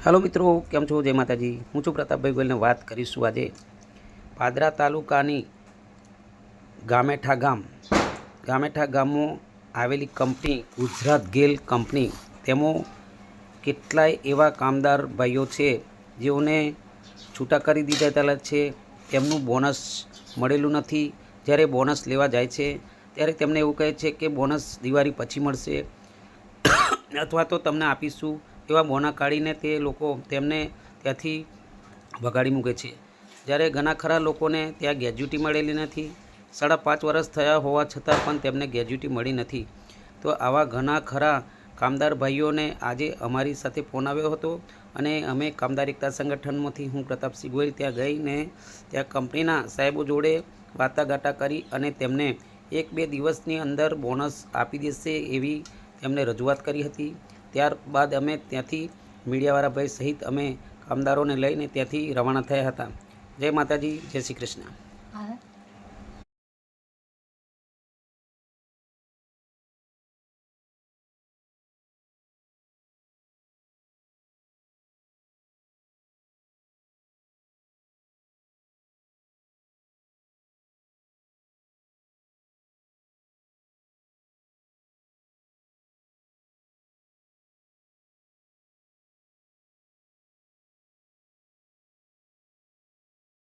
Hello मित्रों, केम छो? जय माताजी। हूँ छूँ प्रतापभाई गोयलने वात करीशुं आजे पादरा तालुकानी गामेठा गाममां आवेली कंपनी गुजरात गेल कंपनी तेमां केटलाय एवा कामदार भाईओ छे जेओने छूटा करी दीधा छे। तेमनुं बोनस मळेलुं नथी। ज्यारे बोनस लेवा जाय छे त्यारे तेमने एवुं कहे छे के बोनस दिवाળી पछी मळशे अथवा तो तमने आपीशुं एवा बोना काढीने ते लोको तेमने त्यांथी भगाड़ी मूके छे। ज्यारे घणा खरा लोकोने त्यां ग्रेज्युटी मळेली नथी। 5.5 वर्ष थया होवा छतां पण तेमने ग्रेज्युटी मळी नथी। तो आवा घणा खरा कामदार भाईओने आजे अमारी साथे फोन आव्यो हतो अने अमे कामदार एकता संगठनमांथी हूँ प्रतापसिंह गोयल त्यां गईने त्यां कंपनीना साहेबो जोड़े वाटाघाटा करी अने तेमने 1-2 दिवसनी अंदर बोनस आपी देशे एवी तेमने रजूआत करी हती। त्यारबाद अमे त्यांथी मीडियावाळा भाई सहित अमे कामदारों ने लईने त्यांथी रवाना थया हता। जय माताजी, जय श्री कृष्ण।